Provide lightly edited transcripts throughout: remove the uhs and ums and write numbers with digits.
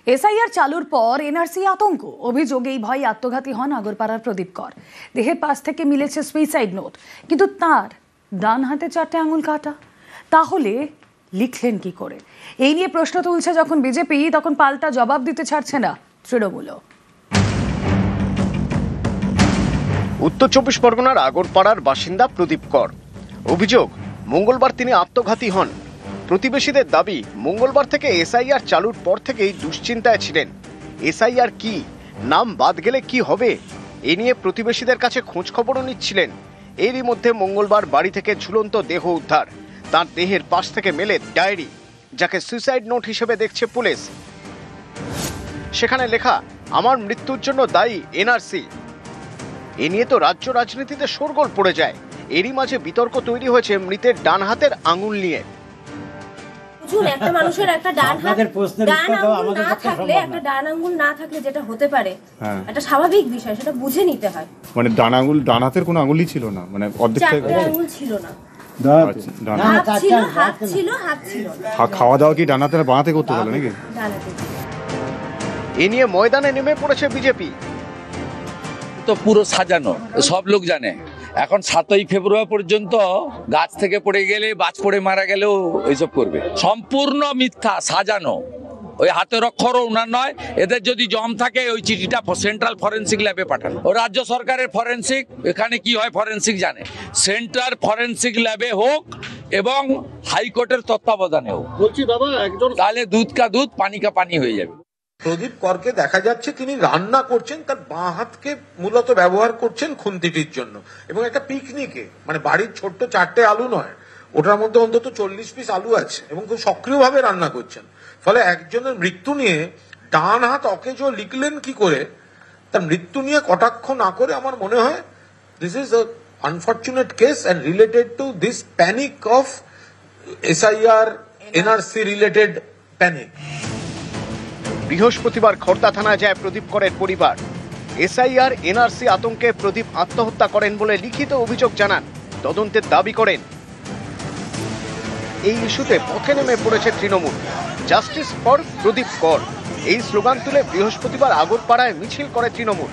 SIR চালুর পর NRC আতঙ্ক, অভিযোগ এই ভয়ে আত্মঘাতী হন আগরপাড়ার প্রদীপ কর। দেহের পাশ থেকে মিলেছে সুইসাইড নোট, কিন্তু তার ডান হাতে 4টে আঙুল কাটা। তাহলে লিখলেন কি করে? এই নিয়ে প্রশ্ন তুলছে যখন বিজেপি, তখন পাল্টা জবাব দিতে ছাড়ছে না তৃণমূলও। উত্তর 24 পরগনার আগরপাড়ার বাসিন্দা প্রদীপ কর। অভিযোগ, মঙ্গলবার তিনি আত্মঘাতী হন। প্রতিবেশীদের দাবি, মঙ্গলবার থেকে এসআইআর চালুর পর থেকেই দুশ্চিন্তায় ছিলেন। এসআইআর কি, নাম বাদ গেলে কি হবে, এ নিয়ে প্রতিবেশীদের কাছে খোঁজ খবরও নিচ্ছিলেন। এরই মধ্যে মঙ্গলবার বাড়ি থেকে ঝুলন্ত দেহ উদ্ধার। তার দেহের পাশ থেকে মেলে ডায়েরি, যাকে সুইসাইড নোট হিসেবে দেখছে পুলিশ। সেখানে লেখা, আমার মৃত্যুর জন্য দায়ী এনআরসি। এ নিয়ে তো রাজ্য রাজনীতিতে শোরগোল পড়ে যায়। এরই মাঝে বিতর্ক তৈরি হয়েছে মৃতের ডান হাতের আঙুল নিয়ে। একটা মানুষের একটা ডান আঙুল ডান আঙুল না থাকলে যেটা হতে পারে একটা স্বাভাবিক বিষয়, সেটা বুঝে নিতে হয়। মানে ডান হাতের কোনো আঙুলই ছিল না, মানে অর্ধেক আঙুল ছিল না। খাওয়া দাওয়া কি ডান হাতে বাঁ হাতে করতে পারলো নাকি? এ নিয়ে ময়দানে নেমে পড়েছে বিজেপি। তো পুরো সাজানো, সব লোক জানে। এখন 7ই ফেব্রুয়ারি পর্যন্ত গাছ থেকে পড়ে গেলে, বাজ পড়ে মারা গেলেও এইসব করবে। সম্পূর্ণ মিথ্যা, সাজানো। ওই হাতের অক্ষরও উনার নয়। এদের যদি জম থাকে ওই চিঠিটা সেন্ট্রাল ফরেন্সিক ল্যাবে পাঠানো। ও রাজ্য সরকারের ফরেন্সিক, এখানে কি হয় ফরেন্সিক জানে। সেন্ট্রাল ফরেন্সিক ল্যাবে হোক এবং হাইকোর্টের তত্ত্বাবধানে হোক। বলছি দাদা, একজন তাহলে দুধ কা দুধ পানি কা পানি হয়ে যাবে। প্রদীপ করকে দেখা যাচ্ছে তিনি রান্না করছেন, তার বাঁ হাতকে মূলত ব্যবহার করছেন খুন্তিটির জন্য, এবং একটা পিকনিকে, মানে বাড়ির ছোট্ট 4টে আলু নয়, ওটার মধ্যে অন্তত 40 পিস আলু আছে, এবং খুব সক্রিয়ভাবে রান্না করছেন। ফলে একজনের মৃত্যু নিয়ে ডান হাত অকেজো লিখলেন কি করে, তার মৃত্যু নিয়ে কটাক্ষ না করে আমার মনে হয় this is a unfortunate case and related to this panic of SIR NRC related panic. বৃহস্পতিবার খড়দা থানায় যায় প্রদীপ করের পরিবার। এসআইআর এনআরসি আতঙ্কে প্রদীপ আত্মহত্যা করেন বলে লিখিত অভিযোগ জানান, তদন্তের দাবি করেন। এই ইস্যুতে পথে নেমে পড়েছে তৃণমূল। জাস্টিস ফর প্রদীপ কর, এই স্লোগান তুলে বৃহস্পতিবার আগরপাড়ায় মিছিল করে তৃণমূল।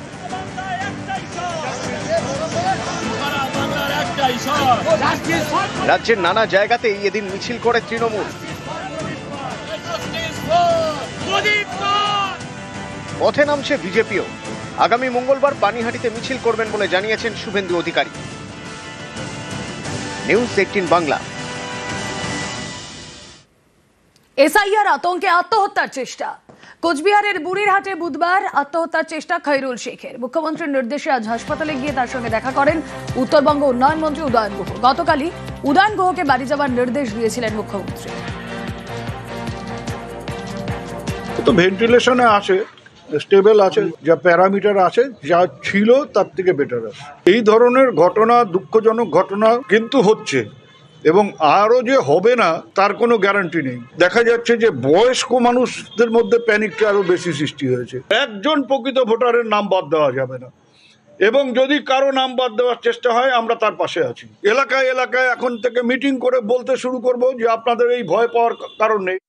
রাজ্যের নানা জায়গাতেই এদিন মিছিল করে তৃণমূল। পথে নামছে বিজেপিও। আগামী মঙ্গলবার পানিহাটিতে মিছিল করবেন বলে জানিয়েছেন শুভেন্দু অধিকারী। নিউজ 18 বাংলা। এসআইআর আতঙ্কে আত্মহত্যার চেষ্টা। কোচবিহারের বুড়িরহাটে বুধবার আত্মহত্যার চেষ্টা খৈরুল শেখের। মুখ্যমন্ত্রীর নির্দেশে আজ হাসপাতালে গিয়ে তার সঙ্গে দেখা করেন উত্তরবঙ্গ উন্নয়ন মন্ত্রী উদয়ন গুহ। গতকালই উদয়ন গুহকে বাড়ি যাওয়ার নির্দেশ দিয়েছিলেন মুখ্যমন্ত্রী। তো ভেন্টিলেশনে আছে, স্টেবল আছে, যা প্যারামিটার আছে, যা ছিল তার থেকে বেটার আছে। এই ধরনের ঘটনা, দুঃখজনক ঘটনা কিন্তু হচ্ছে, এবং আরও যে হবে না তার কোনো গ্যারান্টি নেই। দেখা যাচ্ছে যে বয়স্ক মানুষদের মধ্যে প্যানিকটা আরো বেশি সৃষ্টি হয়েছে। একজন প্রকৃত ভোটারের নাম বাদ দেওয়া যাবে না, এবং যদি কারো নাম বাদ দেওয়ার চেষ্টা হয় আমরা তার পাশে আছি। এলাকায় এলাকায় এখন থেকে মিটিং করে বলতে শুরু করব যে আপনাদের এই ভয় পাওয়ার কারণ নেই।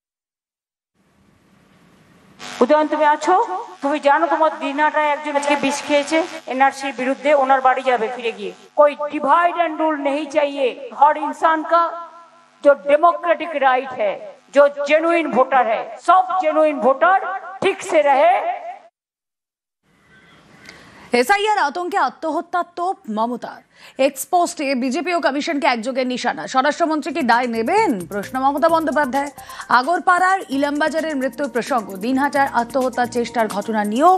উদয়ন, তুমি আছো? তুমি জানো তোমার দিনাটা একজন আজকে বিষ খেয়েছে এনআরসির বিরুদ্ধে, ওনার বাড়ি যাবে ফিরে গিয়ে। कोई डिवाइड एंड रूल नहीं चाहिए। हर इंसान का जो डेमोक्रेटिक राइट है, जो जेन्युइन वोटर है, सब जेन्युइन वोटर ठीक से रहे। এসআইআর আতঙ্কে আত্মহত্যা তোপ মমতার। এক্সপোস্টে বিজেপি ও কমিশনকে একযোগে নিশানা। স্বরাষ্ট্রমন্ত্রী কি দায় নেবেন, প্রশ্ন মমতা বন্দ্যোপাধ্যায়। আগরপাড়ার ইলামবাজারের মৃত্যুর প্রসঙ্গ, দিনহাটার আত্মহত্যার চেষ্টার ঘটনা নিয়েও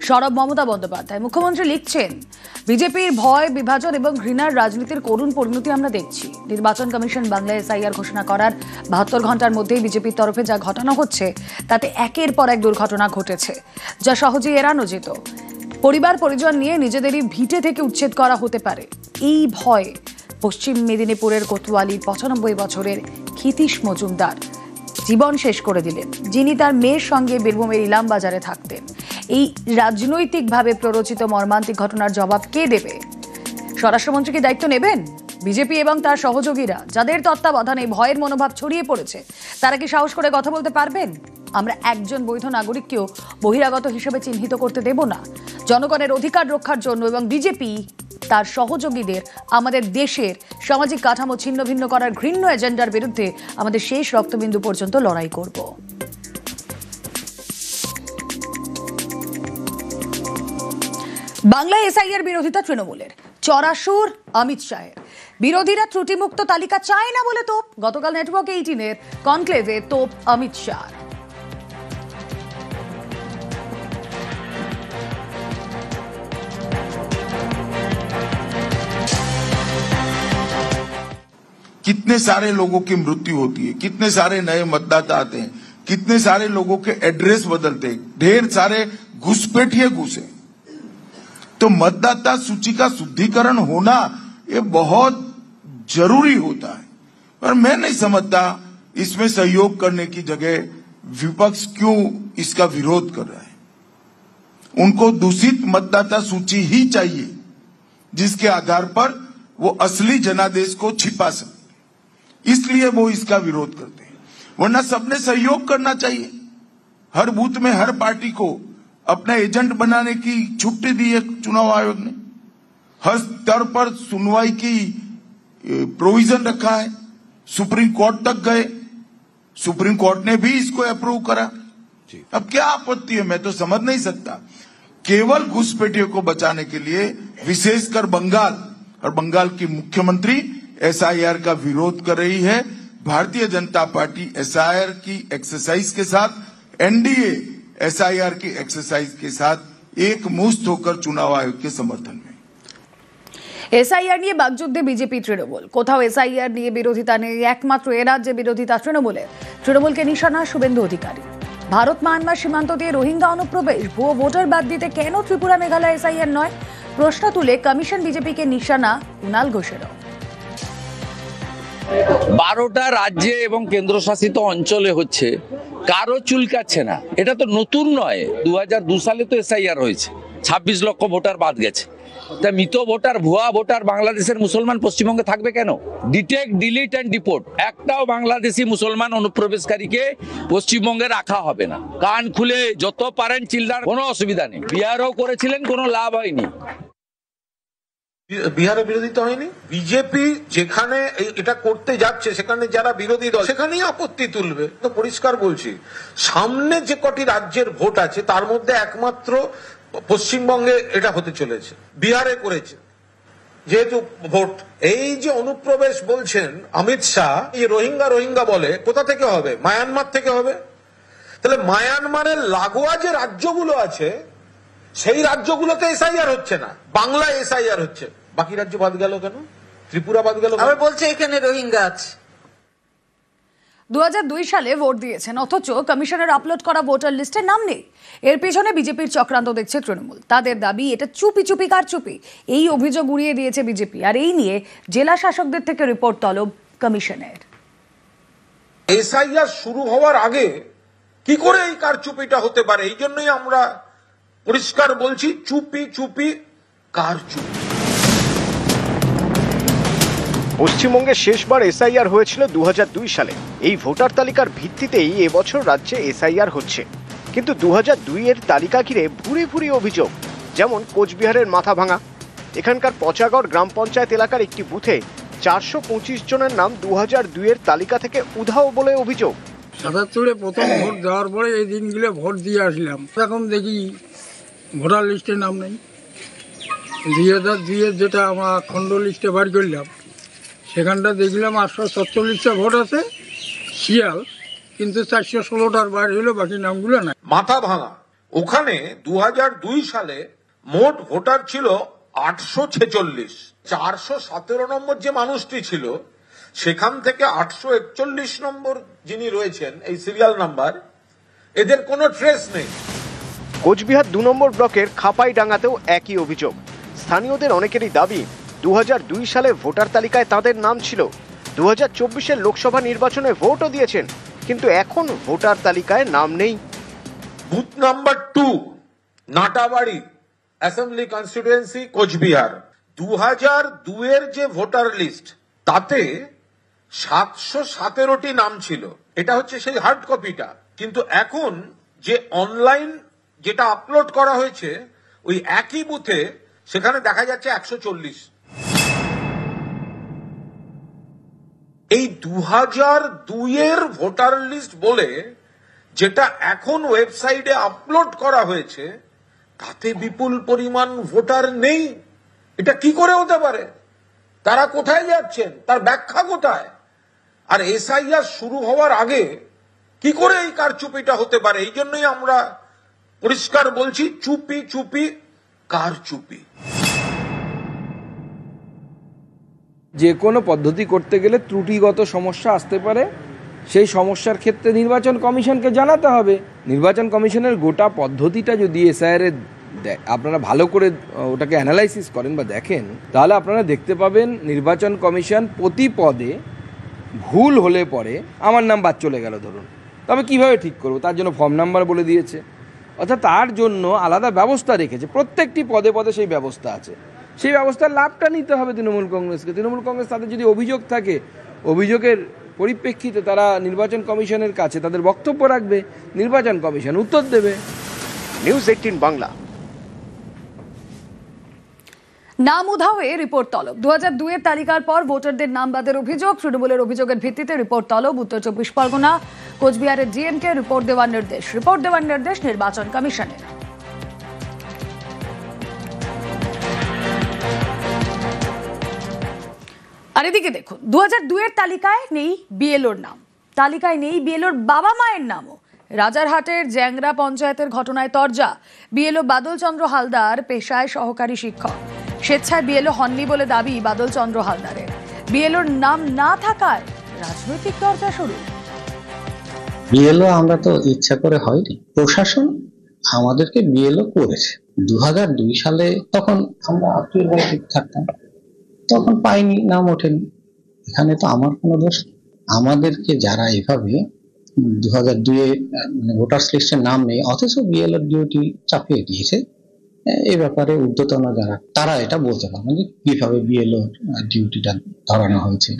সরব মমতা বন্দ্যোপাধ্যায়। মুখ্যমন্ত্রী লিখছেন, বিজেপির ভয়, বিভাজন এবং ঘৃণার রাজনীতির করুণ পরিণতি আমরা দেখছি। নির্বাচন কমিশন বাংলায় এসআইআর ঘোষণা করার 72 ঘন্টার মধ্যেই বিজেপির তরফে যা ঘটনা হচ্ছে তাতে একের পর এক দুর্ঘটনা ঘটেছে, যা সহজেই এড়ানো যেত। পরিবার পরিজন নিয়ে নিজেদেরই ভিটে থেকে উচ্ছেদ করা হতে পারে, এই ভয়ে পশ্চিম মেদিনীপুরের কোতোয়ালির 95 বছরের ক্ষিতীশ মজুমদার জীবন শেষ করে দিলেন, যিনি তার মেয়ের সঙ্গে বীরভূমের ইলামবাজারে থাকতেন। এই রাজনৈতিকভাবে প্ররোচিত মর্মান্তিক ঘটনার জবাব কে দেবে? স্বরাষ্ট্রমন্ত্রী কি দায়িত্ব নেবেন? বিজেপি এবং তার সহযোগীরা, যাদের তত্ত্বাবধানে ভয়ের মনোভাব ছড়িয়ে পড়েছে, তারা কি সাহস করে কথা বলতে পারবেন? আমরা একজন বৈধ নাগরিককেও বহিরাগত হিসেবে চিহ্নিত করতে দেব না। জনগণের অধিকার রক্ষার জন্য এবং বিজেপি তার সহযোগীদের আমাদের দেশের সামাজিক কাঠামো ছিন্ন ভিন্ন করার ঘৃণ্য এজেন্ডার বিরুদ্ধে আমাদের শেষ রক্তবিন্দু পর্যন্ত লড়াই করব। বাংলায় এসআইআর বিরোধিতা তৃণমূলের, চড়াসুর অমিত শাহের। বিরোধীরা ত্রুটিমুক্ত তালিকা চায় না বলে তোপ। গতকাল নেটওয়ার্ক 18-এর কনক্লেভে তোপ অমিত শাহ। कितने सारे लोगों की मृत्यु होती है, कितने सारे नए मतदाता आते हैं, कितने सारे लोगों के एड्रेस बदलते हैं, ढेर सारे घुसपैठिए घुसे। तो मतदाता सूची का शुद्धिकरण होना ये बहुत जरूरी होता है, पर मैं नहीं समझता इसमें सहयोग करने की जगह विपक्ष क्यों इसका विरोध कर रहा है। उनको दूषित मतदाता सूची ही चाहिए जिसके आधार पर वो असली जनादेश को छिपा सके, इसलिए वो इसका विरोध करते हैं। वरना सबने सहयोग करना चाहिए। हर बूथ में हर पार्टी को अपना एजेंट बनाने की छुट्टी दी है चुनाव आयोग ने। हर स्तर पर सुनवाई की प्रोविजन रखा है। सुप्रीम कोर्ट तक गए, सुप्रीम कोर्ट ने भी इसको अप्रूव करा। अब क्या आपत्ति है, मैं तो समझ नहीं सकता। केवल घुसपैठियों को बचाने के लिए विशेषकर बंगाल और बंगाल की मुख्यमंत्री एसआईआर का विरोध कर रही है। भारतीय जनता पार्टी एसआईआर की एक्सरसाइज के साथ, एनडीए एसआईआर की एक्सरसाइज के साथ एक मुश्त होकर चुनाव आयोग के समर्थन में। এসআইআর নিয়ে বাগযুদ্ধে বিজেপি তৃণমূল। কোথাও এসআইআর নিয়ে বিরোধিতা নেই, একমাত্র এ রাজ্যে বিরোধিতা তৃণমূলের। তৃণমূলকে নিশানা শুভেন্দু অধিকারী। ভারত মায়ানমার সীমান্ত দিয়ে রোহিঙ্গা অনুপ্রবেশ, ভুয়ো ভোটার বাদ দিতে কেন ত্রিপুরা মেঘালয় এসআইআর নয়, প্রশ্ন তুলে কমিশন বিজেপিকে নিশানা কুণাল ঘোষেরও। 12টা রাজ্যে এবং কেন্দ্রশাসিত অঞ্চলে হচ্ছে, কারো চুলকাচ্ছে না। এটা তো নতুন নয়, 2002 সালে তো এসআইআর হয়েছে, 26 লক্ষ ভোটার বাদ গেছে। তা মৃত ভোটার, ভুয়া ভোটার বাংলাদেশের মুসলমান পশ্চিমবঙ্গে থাকবে কেন? ডিটেক্ট, ডিলিট অ্যান্ড ডিপোর্ট, একটাও বাংলাদেশি মুসলমান অনুপ্রবেশকারীকে পশ্চিমবঙ্গে রাখা হবে না। কান খুলে যত পারেন চিল্লার, কোনো অসুবিধা নেই। বিহারও করেছিলেন, কোনো লাভ হয়নি। বিহারে বিরোধিতা হয়নি। বিজেপি যেখানে এটা করতে যাচ্ছে সেখানে যারা বিরোধী দল সেখানেই আপত্তি তুলবে। তো পরিষ্কার বলছি, সামনে যে কটি রাজ্যের ভোট আছে তার মধ্যে একমাত্র পশ্চিমবঙ্গে এটা হতে চলেছে। বিহারে করেছে যেহেতু ভোট। এই যে অনুপ্রবেশ বলছেন অমিত শাহ, এই রোহিঙ্গা বলে, কোথা থেকে হবে? মায়ানমার থেকে হবে। তাহলে মায়ানমারের লাগোয়া যে রাজ্যগুলো আছে সেই রাজ্যগুলোতে এসআইআর হচ্ছে না, বাংলায় এসআইআর হচ্ছে। বাকি রাজ্য বাদ গেল কেন? ত্রিপুরা বাদ গেল? আবার বলছে এখানে রোহিঙ্গা আছে। 2002 সালে ভোট দিয়েছেন, অথচ কমিশনের আপলোড করা ভোটার লিস্টে নাম নেই। এর পেছনে বিজেপির চক্রান্ত দেখছে তৃণমূল। তাদের দাবি এটা চুপি চুপি কারচুপি। এই অভিযোগ উড়িয়ে দিয়েছে বিজেপি। আর এই নিয়ে জেলা শাসকদের থেকে রিপোর্ট তলব কমিশনের। এসআইআর শুরু হওয়ার আগে কি করে এই কারচুপিটা হতে পারে? এই জন্যই আমরা পরিষ্কার বলছি, চুপি চুপি কারচুপি। পশ্চিমবঙ্গে শেষবার এসআইআর হয়েছিল 2002 সালে। এই ভোটার তালিকার ভিত্তিতেই এবছর রাজ্যে এসআইআর হচ্ছে। কিন্তু 2002 এর তালিকা ঘিরে ভুরি ভুরি অভিযোগ, যেমন কোচবিহারের মাথাভাঙা। এখানকার পচাগড় গ্রাম পঞ্চায়েত এলাকার একটি বুথে 425 জনের নাম 2002 এর তালিকা থেকে উধাও বলে অভিযোগ। 77-এ প্রথম ভোট দেওয়ার পরে এই দিনগুলো ভোট দিয়ে আসলাম, এখন দেখি ভোটার লিস্টে নাম নেই। 2002-এর যেটা আমরা খণ্ড লিস্টে বার করলাম সেখানটা দেখলাম 847টা ভোট আছে, শিয়াল, কিন্তু 416টার বার হলো, বাকি নামগুলো নাই। মাথাভাঙা, ওখানে 2002 সালে মোট ভোটার ছিল 846। 417 নম্বর যে মানুষটি ছিল সেখান থেকে 841 নম্বর যিনি রয়েছেন এই সিরিয়াল নাম্বার, এদের কোনো ট্রেস নেই। কোচবিহার 2 নম্বর ব্লকের খাপাইডাঙ্গাতেও একই অভিযোগ। স্থানীয়দের অনেকেরই দাবি 2002 সালে ভোটার তালিকায় তাদের নাম ছিল। 2024-এর লোকসভা নির্বাচনে ভোটও দিয়েছেন, কিন্তু এখন ভোটার তালিকায় নাম নেই। Booth number 2 Natabari assembly constituency, Cooch Behar. 2002 এর যে ভোটার লিস্ট তাতে 717টি নাম ছিল। এটা হচ্ছে সেই হার্ড কপিটা। কিন্তু এখন যে অনলাইন যেটা আপলোড করা হয়েছে ওই একই বুথে সেখানে দেখা যাচ্ছে 140। এই 2002-এর ভোটার লিস্ট বলে যেটা এখন ওয়েবসাইটে আপলোড করা হয়েছে তাতে বিপুল পরিমাণ ভোটার নেই। এটা কি করে হতে পারে? তারা কোথায় যাচ্ছেন? তার ব্যাখ্যা কোথায়? আর এসআইআর শুরু হওয়ার আগে কি করে এই কারচুপিটা হতে পারে? এই জন্যই আমরা পরিষ্কার বলছি, চুপি চুপি কারচুপি। যে কোনো পদ্ধতি করতে গেলে ত্রুটিগত সমস্যা আসতে পারে, সেই সমস্যার ক্ষেত্রে নির্বাচন কমিশনকে জানাতে হবে। নির্বাচন কমিশনের গোটা পদ্ধতিটা যদি এসআইআর আপনারা ভালো করে ওটাকে অ্যানালাইসিস করেন বা দেখেন, তাহলে আপনারা দেখতে পাবেন নির্বাচন কমিশন প্রতি পদে ভুল হলে পরে আমার নাম বাদ চলে গেল ধরুন, তবে কিভাবে ঠিক করবো তার জন্য ফর্ম নাম্বার বলে দিয়েছে, অর্থাৎ তার জন্য আলাদা ব্যবস্থা রেখেছে। প্রত্যেকটি পদে পদে সেই ব্যবস্থা আছে, সেই ব্যবস্থার লাভটা নিতে হবে তৃণমূল কংগ্রেসকে। তৃণমূল কংগ্রেস তাদের যদি অভিযোগ থাকে, অভিযোগের পরিপ্রেক্ষিতে তারা নির্বাচন কমিশনের কাছে তাদের বক্তব্য রাখবে, নির্বাচন কমিশন উত্তর দেবে। নিউজ 18 বাংলা। নাম উধাও হয়ে রিপোর্ট তলব। 2002-এর তালিকার পর ভোটারদের নাম বাদের অভিযোগ, তৃণমূলের অভিযোগের ভিত্তিতে রিপোর্ট তলব। উত্তর 24 পরগনা, কোচবিহারের ডিএমকে রিপোর্ট দেওয়ার নির্দেশ নির্বাচন কমিশনের। আর এদিকে দেখুন, 2002-এর তালিকায় নেই বিএলওর নাম, তালিকায় নেই বিএলওর বাবা মায়ের নামও। রাজারহাটের জ্যাংরা পঞ্চায়েতের ঘটনায় তরজা। বিএলও বাদল চন্দ্র হালদার পেশায় সহকারী শিক্ষক, স্বেচ্ছায় বিএলও হননি বলে দাবি বাদল চন্দ্র হালদারের। বিএলওর নাম না থাকায় রাজনৈতিক তরজা শুরু। বিএলও আমরা তো ইচ্ছা করে হয়নি, প্রশাসন আমাদেরকে বিএলও করেছে। 2002 সালে তখন আমরা আত্মীয় বাড়িতে থাকতাম, তখন পাইনি, নাম ওঠেনি। এখানে তো আমার কোনো দোষ। আমাদেরকে যারা এভাবে 2002-এ ভোটার্স লিস্টের নাম নেই অথচ বিএলওর ডিউটি চাপিয়ে দিয়েছে, এই ব্যাপারে ঊর্ধ্বতন যারা তারা এটা বলতে পারবেন যে কিভাবে বিএলওর ডিউটিটা ধরানো হয়েছে।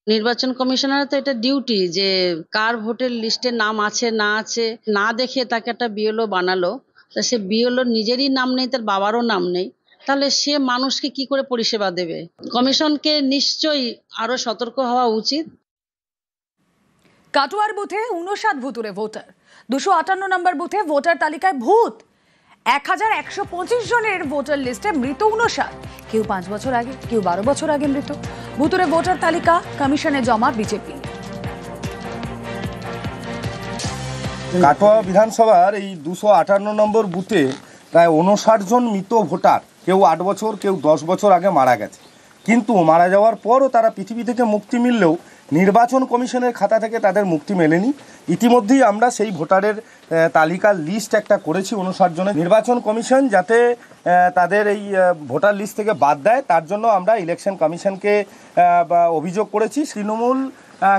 নির্বাচন কমিশনার তো এটা ডিউটি যে কার ভোটের লিস্টে নাম আছে না আছে না দেখে তাকে একটা বিএলও বানালো। তা সে বিএলওর নিজেরই নাম নেই, তার বাবারও নাম নেই, তাহলে সে মানুষকে কি করে পরিষেবা দেবে? কমিশনকে নিশ্চয়ই আরো সতর্ক হওয়া উচিত। কাটোয়ার বুথে 59 ভুতুরে ভোটার, 258 নম্বর বুথে ভোটার তালিকায় ভূত। 1125 জনের ভোটার লিস্টে মৃত 59, কেউ 5 বছর আগে, কেউ 12 বছর আগে মৃত। ভুতুরে ভোটার তালিকা কমিশনে জমা বিজেপি। কাটোয়া বিধানসভার এই 258 নম্বর বুথে প্রায় 59 জন মৃত ভোটার, কেউ 8 বছর, কেউ 10 বছর আগে মারা গেছে। কিন্তু মারা যাওয়ার পরও তারা পৃথিবী থেকে মুক্তি মিললেও নির্বাচন কমিশনের খাতা থেকে তাদের মুক্তি মেলেনি। ইতিমধ্যেই আমরা সেই ভোটারের তালিকার লিস্ট একটা করেছি 59 জনের। নির্বাচন কমিশন যাতে তাদের এই ভোটার লিস্ট থেকে বাদ দেয় তার জন্য আমরা ইলেকশন কমিশনকে অভিযোগ করেছি। তৃণমূল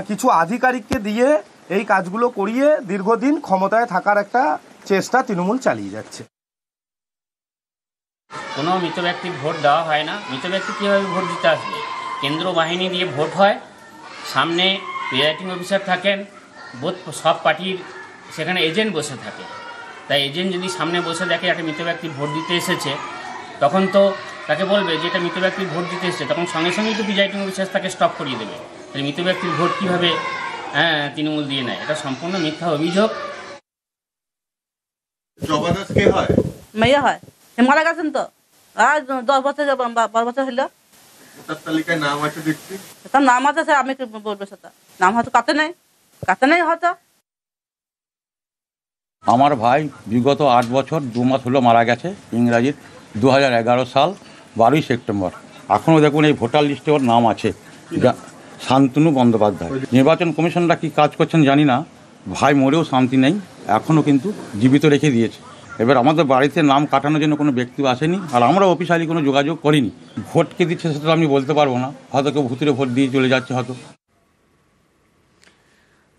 কিছু আধিকারিককে দিয়ে এই কাজগুলো করিয়ে দীর্ঘদিন ক্ষমতায় থাকার একটা চেষ্টা তৃণমূল চালিয়ে যাচ্ছে। কোনো মৃত ব্যক্তির ভোট দেওয়া হয় না। মৃত ব্যক্তি কীভাবে ভোট দিতে আসবে? কেন্দ্র বাহিনী দিয়ে ভোট হয়, সামনে প্রিজাইডিং অফিসার থাকেন, সব পার্টির সেখানে এজেন্ট বসে থাকে। তাই এজেন্ট যদি সামনে বসে দেখে একটা মৃত ব্যক্তি ভোট দিতে এসেছে, তখন তো তাকে বলবে যে এটা মৃত ব্যক্তির ভোট দিতে এসেছে, তখন সঙ্গে সঙ্গেই তো প্রিজাইডিং অফিসার তাকে স্টপ করিয়ে দেবে। তাহলে মৃত ব্যক্তির ভোট কীভাবে তৃণমূল দিয়ে নেয়? এটা সম্পূর্ণ মিথ্যা অভিযোগ। মেয়ে হয়, মারা গেছেন তো আর 10 বছর 12 বছর হলো। তালিকায় নাম আছে দেখছি, তার নাম আছে, আমি কি বলবো সেটা? নাম হয়তো কাতে নেই হয়তো। আমার ভাই বিগত 8 বছর 2 মাস হলো মারা গেছে, ইংরাজির 2011 সাল 12ই সেপ্টেম্বর। এখনও দেখুন এই ভোটার লিস্টে ওর নাম আছে, শান্তনু বন্দ্যোপাধ্যায়। নির্বাচন কমিশনরা কি কাজ করছেন জানি না, ভাই মরেও শান্তি নেই, এখনও কিন্তু জীবিত রেখে দিয়েছে। এবার আমাদের বাড়িতে নাম কাটানোর জন্য কোনো ব্যক্তি আসেনি, আর আমরা অফিসিয়ালি কোনো যোগাযোগ করিনি। ভোট কে দিচ্ছে সেটা আমি বলতে পারবো না, হয়তো কেউ ভুতুরে ভোট দিয়ে চলে যাচ্ছে হয়তো।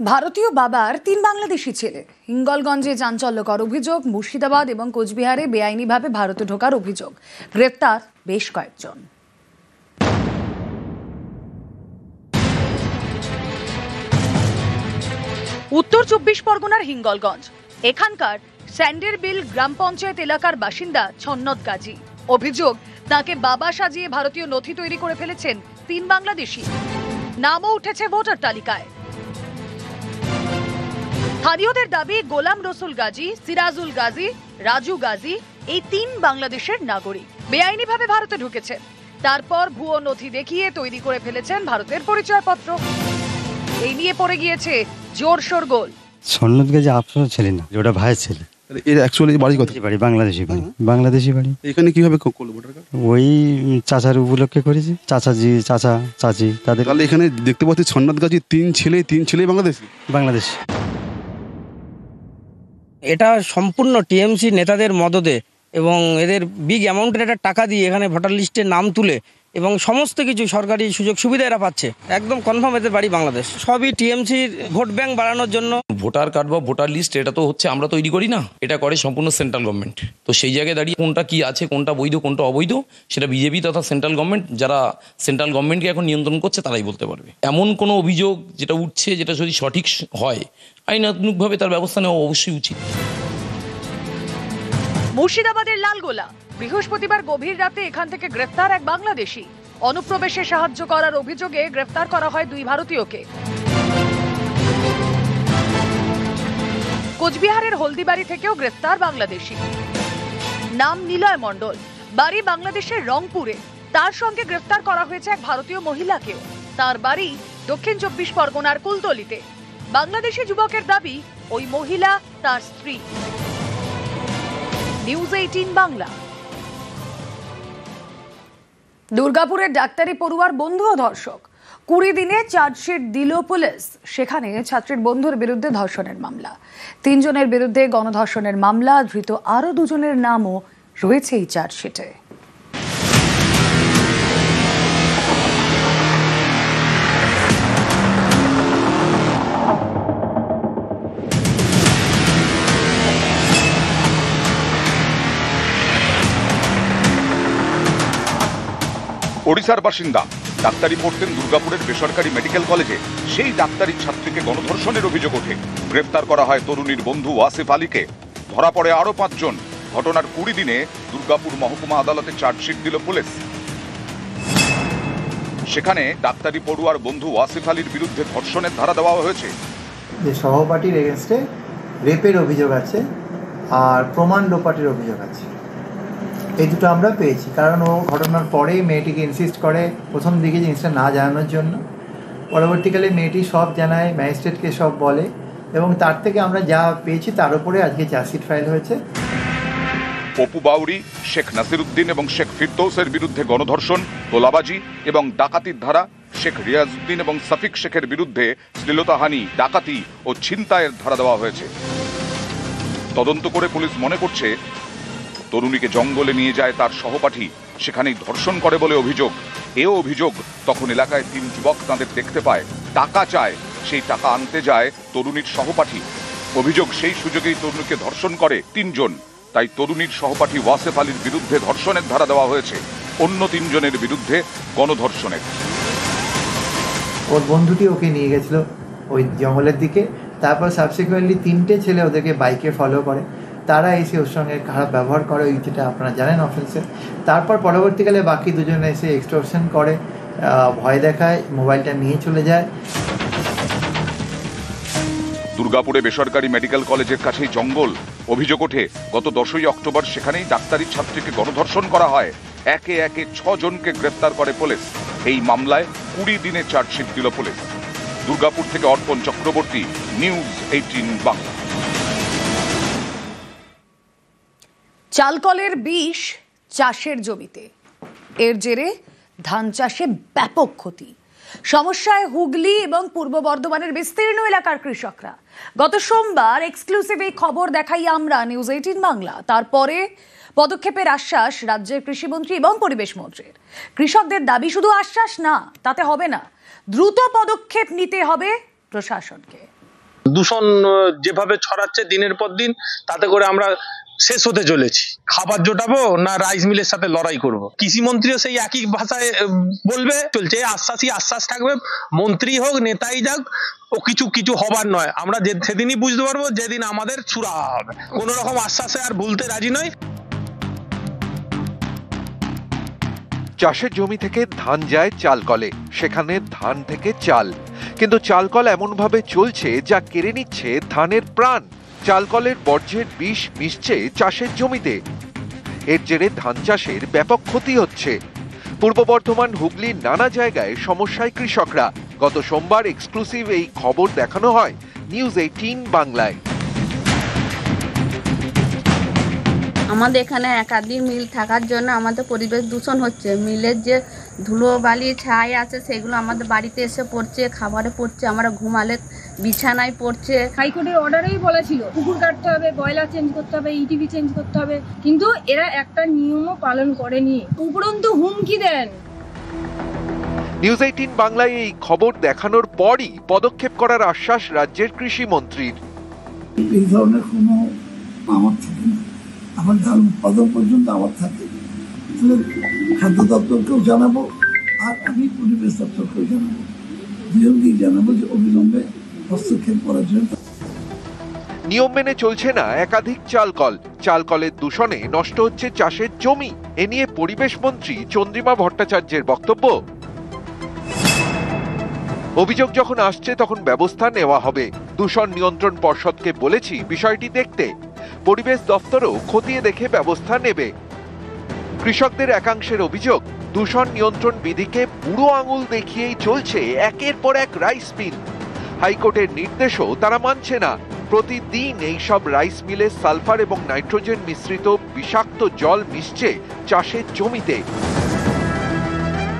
ভারতীয় বাবার 3 বাংলাদেশি ছেলে, হিঙ্গলগঞ্জে চাঞ্চল্যকর অভিযোগ। মুর্শিদাবাদ এবং কোচবিহারে বেআইনিভাবে ভারতে ঢোকার অভিযোগ, গ্রেপ্তার বেশ কয়েকজন। উত্তর 24 পরগনার হিঙ্গলগঞ্জ, এখানকার স্যান্ডের বিল গ্রাম পঞ্চায়েত এলাকার বাসিন্দা ছন্নত গাজী। অভিযোগ, তাকে বাবা সাজিয়ে ভারতীয় নথি তৈরি করে ফেলেছেন 3 বাংলাদেশি। নামও উঠেছে ভোটার তালিকায়। স্থানীয়দের দাবি, গোলাম রসুল গাজী, সিরাজুল গাজী, রাজু গাজী এই 3 বাংলাদেশের নাগরিক বেআইনিভাবে ভারতে ঢুকেছেন। তারপর ভুয়ো নথি দেখিয়ে তৈরি করে ফেলেছেন ভারতের পরিচয়পত্র। এই নিয়ে পড়ে গিয়েছে জোর শোরগোল। ছন্নত গাজী আপনার ছেলে না, ওটা ভাইয়ের ছেলে। এর অ্যাকচুয়ালি বাড়ি কোথায়? বাড়ি বাংলাদেশি বাড়ি, বাংলাদেশি বাড়ি। এখানে কিভাবে করলো ভোটার কার্ড? ওই চাচার উপলক্ষে করেছে, চাচাজি চাচা চাচি তাদের। তাহলে এখানে দেখতে পাচ্ছি ছন্নত গাজী 3 ছেলেই বাংলাদেশি। এটা সম্পূর্ণ টিএমসি নেতাদের মদদে এবং এদের বিগ অ্যামাউন্টের একটা টাকা দিয়ে এখানে ভোটার লিস্টে নাম তুলে এবং সমস্ত কিছু সরকারি সুযোগ সুবিধা এরা পাচ্ছে। একদম কনফার্ম এদের বাড়ি বাংলাদেশ। সবই টিএমসির ভোট ব্যাংক বাড়ানোর জন্য। ভোটার কার্ড বা ভোটার লিস্ট এটা তো হচ্ছে আমরা তৈরি করি না, এটা করে সম্পূর্ণ সেন্ট্রাল গভর্নমেন্ট। তো সেই জায়গায় দাঁড়িয়ে কোনটা কি আছে, কোনটা বৈধ কোনটা অবৈধ, সেটা বিজেপি তথা সেন্ট্রাল গভর্নমেন্ট, যারা সেন্ট্রাল গভর্নমেন্টকে এখন নিয়ন্ত্রণ করছে তারাই বলতে পারবে। এমন কোনো অভিযোগ যেটা উঠছে, যেটা যদি সঠিক হয়, আইনানুগভাবে তার ব্যবস্থা নেওয়া অবশ্যই উচিত। মুর্শিদাবাদের লালগোলা, বৃহস্পতিবার গভীর রাতে এখান থেকে গ্রেফতার এক বাংলাদেশি। অনুপ্রবেশে সাহায্য করার অভিযোগে গ্রেফতার করা হয় 2 ভারতীয়কে। কোচবিহারের হলদিবাড়ি থেকেও গ্রেফতার বাংলাদেশি। নাম নিলয় মণ্ডল, বাড়ি বাংলাদেশের রংপুরে। তার সঙ্গে গ্রেফতার করা হয়েছে এক ভারতীয় মহিলাকেও। তার বাড়ি দক্ষিণ 24 পরগনার কুলতলিতে। বাংলাদেশি যুবকের দাবি, ওই মহিলা তার স্ত্রী। নিউজ 18 বাংলা। দুর্গাপুরের ডাক্তারি পড়ুয়ার বন্ধু ও ধর্ষক, 20 দিনে চার্জশিট দিল পুলিশ। সেখানে ছাত্রীর বন্ধুর বিরুদ্ধে ধর্ষণের মামলা। 3 জনের বিরুদ্ধে গণধর্ষণের মামলা। ধৃত আরো 2 জনের নামও রয়েছে এই চার্জশিটে। ওড়িশার বাসিন্দা, ডাক্তারি পড়তেন দুর্গাপুরের বেসরকারি মেডিকেল কলেজে। সেই ডাক্তারি ছাত্রীকে গণধর্ষণের অভিযোগ ওঠে। গ্রেফতার করা হয় তরুণীর বন্ধু ওয়াসিফ আলীকে। ধরা পড়ে আরো 5 জন। ঘটনার 20 দিনে দুর্গাপুর মহকুমা আদালতে চার্জশিট দিল পুলিশ। সেখানে ডাক্তারি পড়ুয়ার বন্ধু ওয়াসিফ আলীর বিরুদ্ধে ধর্ষণের ধারা দেওয়া হয়েছে। যে সহপাঠীর এগেনস্টে রেপের অভিযোগ আছে আর প্রমাণ লোপাটের অভিযোগ আছে। এই দুটো আমরা পেয়েছি, কারণ ও ঘটনার পরেই মেয়েটিকে ইনসিস্ট করে প্রথম দিকে জিনিসটা না জানানোর জন্য। পরবর্তীকালে মেয়েটি সব জানায়, ম্যাজিস্ট্রেটকে সব বলে, এবং তার থেকে আমরা যা পেয়েছি তার উপরে আজকে চার্জশিট ফাইল হয়েছে। পপু বাউরি, শেখ নাসিরউদ্দিন এবং শেখ ফিরদৌসের বিরুদ্ধে গণধর্ষণ, তোলাবাজি এবং ডাকাতির ধারা। শেখ রিয়াজউদ্দিন এবং সাফিক শেখের বিরুদ্ধে শ্লীলতাহানি, ডাকাতি ও ছিনতাইয়ের ধারা দেওয়া হয়েছে। তদন্ত করে পুলিশ মনে করছে তরুণীকে জঙ্গলে নিয়ে যায় তার সহপাঠী, সেখানেই ধর্ষণ করে বলে অভিযোগ। এও অভিযোগ, তখন এলাকায় 3 যুবক তাদের দেখতে পায়, টাকা চায়। সেই টাকা আনতে যায় তরুণীর সহপাঠী। অভিযোগ, সেই সুযোগেই তরুণীকে ধর্ষণ করে 3 জন। তাই তরুণীর সহপাঠী ওয়াসিফ আলীর বিরুদ্ধে ধর্ষণের ধারা দেওয়া হয়েছে। অন্য 3 জনের বিরুদ্ধে গণধর্ষণের। ওর বন্ধুটি ওকে নিয়ে গেছিল ওই জঙ্গলের দিকে। তারপর সাবসিকুয়েন্টলি 3টে ছেলে ওদেরকে বাইকে ফলো করে। তারা এসে ওর সঙ্গে খারাপ ব্যবহার করে, ওই যেটা আপনারা জানেন অফেন্সে। তারপর পরবর্তীকালে বাকি 2 জন এসে এক্সটর্শন করে, ভয় দেখায়, মোবাইলটা নিয়ে চলে যায়। দুর্গাপুরে বেসরকারি মেডিকেল কলেজের কাছেই জঙ্গল। অভিযোগ ওঠে, গত 10ই অক্টোবর সেখানেই ডাক্তারি ছাত্রীকে গণধর্ষণ করা হয়। একে একে 6 জনকে গ্রেফতার করে পুলিশ। এই মামলায় 20 দিনে চার্জশিট দিল পুলিশ। দুর্গাপুর থেকে অর্পণ চক্রবর্তী, নিউজ 18 বাংলা। চালকলের বিষ চাষের জমিতে, এর জেরে ধান চাষে ব্যাপক ক্ষতি। সমস্যায় হুগলি এবং পূর্ব বর্ধমানের বিস্তীর্ণ এলাকার কৃষকরা। গত সোমবার এক্সক্লুসিভ এই খবর দেখাই আমরা নিউজ 18 বাংলা। তারপরে পদক্ষেপের আশ্বাস রাজ্যের কৃষিমন্ত্রী এবং পরিবেশ মন্ত্রীর। কৃষকদের দাবি শুধু আশ্বাস না, তাতে হবে না, দ্রুত পদক্ষেপ নিতে হবে প্রশাসনকে। দূষণ যেভাবে ছড়াচ্ছে দিনের পর দিন, তাতে করে আমরা শেষ হতে চলেছি। খাবার জোটাবো না রাইস মিলের সাথে লড়াই করব। কৃষিমন্ত্রীও সেই একই ভাষায় বলবে, চলছে আশ্বাসই আশ্বাস থাকবে, মন্ত্রী হোক নেতাই যাক, ও কিছু হবার নয়। আমরা সেদিনই বুঝতে পারবো যেদিন আমাদের সুরাহা হবে। কোনো রকম আশ্বাসে আর ভুলতে রাজি নয়। চাষের জমি থেকে ধান যায় চাল কলে, সেখানে ধান থেকে চাল, কিন্তু চালকল এমনভাবে চলছে যা কেড়ে নিচ্ছে ধানের প্রাণ। চালকলের বর্জ্যের বিষ মিশছে চাষের জমিতে, এর জেরে ধান চাষের ব্যাপক ক্ষতি হচ্ছে। পূর্ব বর্ধমান, হুগলির নানা জায়গায় সমস্যায় কৃষকরা। গত সোমবার এক্সক্লুসিভ এই খবর দেখানো হয় নিউজ 18 বাংলায়। আমাদের এখানে একাধিক মিল থাকার জন্য আমাদের পরিবেশ দূষণ হচ্ছে। মিলের যে ধুলো বালি ছাই আছে সেগুলো আমাদের বাড়িতে এসে পড়ছে, খাবারে পড়ছে, আমরা ঘুমালে বিছানায় পড়ছে। হাইকোর্টের অর্ডারেই বলেছিল পুকুর কাটতে হবে, বয়লার চেঞ্জ করতে হবে, ইটিভি চেঞ্জ করতে হবে, কিন্তু এরা একটা নিয়মও পালন করেনি, উপরন্তু হুমকি দেন। নিউজ 18 বাংলায় এই খবর দেখানোর পরই পদক্ষেপ করার আশ্বাস রাজ্যের কৃষিমন্ত্রীর। এই ধরনের কোনো আমার থাকে না, আমার ধান উৎপাদন পর্যন্ত আমার থাকে। খাদ্য দপ্তরকেও জানাবো আর আমি পরিবেশ দপ্তরকেও জানাবো, দুজনকেই জানাবো যে অবিলম্বে হস্তক্ষেপ করার জন্য। নিয়ম মেনে চলছে না একাধিক চালকল, চালকলের দূষণে নষ্ট হচ্ছে চাষের জমি। এ নিয়ে পরিবেশ মন্ত্রী চন্দ্রিমা ভট্টাচার্যের বক্তব্য, অভিযোগ যখন আসছে তখন ব্যবস্থা নেওয়া হবে। দূষণ নিয়ন্ত্রণ পর্ষদকে বলেছি বিষয়টি দেখতে, পরিবেশ দপ্তরও খতিয়ে দেখে ব্যবস্থা নেবে। কৃষকদের একাংশের অভিযোগ, দূষণ নিয়ন্ত্রণ বিধিকে বুড়ো আঙুল দেখিয়েই চলছে একের পর এক রাইস মিল। হাইকোর্টের নির্দেশও তারা মানছে না। প্রতিদিন এইসব রাইস মিলে সালফার এবং নাইট্রোজেন মিশ্রিত বিষাক্ত জল মিশছে চাষের জমিতে।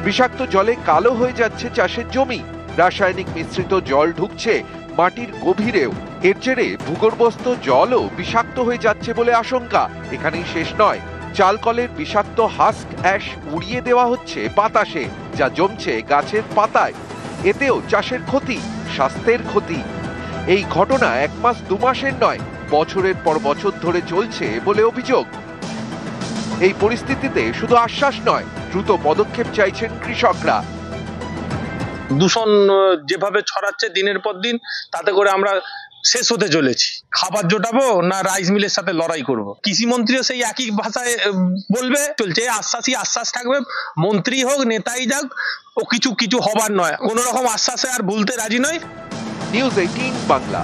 বিষাক্ত জলে কালো হয়ে যাচ্ছে চাষের জমি, রাসায়নিক মিশ্রিত জল ঢুকছে মাটির গভীরেও। এর জেরে ভূগর্ভস্থ জলও বিষাক্ত হয়ে যাচ্ছে বলে আশঙ্কা। এখানেই শেষ নয়, চালকলের বিষাক্ত হাস্ক অ্যাশ উড়িয়ে দেওয়া হচ্ছে বাতাসে, যা জমছে গাছের পাতায়। এতেও চাষের ক্ষতি, স্বাস্থ্যের ক্ষতি। এই ঘটনা 1 মাস 2 মাসের নয়, বছরের পর বছর ধরে চলছে বলে অভিযোগ। এই পরিস্থিতিতে শুধু আশ্বাস নয়, দ্রুত পদক্ষেপ চাইছেন কৃষকরা। দূষণ যেভাবে ছড়াচ্ছে দিনের পর দিন, তাতে করে আমরা শেষ হতে চলেছি। খাবার জোটাবো না রাইস মিলের সাথে লড়াই করব। কৃষিমন্ত্রীও সেই একই ভাষায় বলবে, চলছে আশ্বাসই আশ্বাস থাকবে, মন্ত্রী হোক নেতাই যাক, ও কিছু হবার নয়। কোনো রকম আশ্বাসে আর ভুলতে রাজি নয়। নিউজ 18 বাংলা।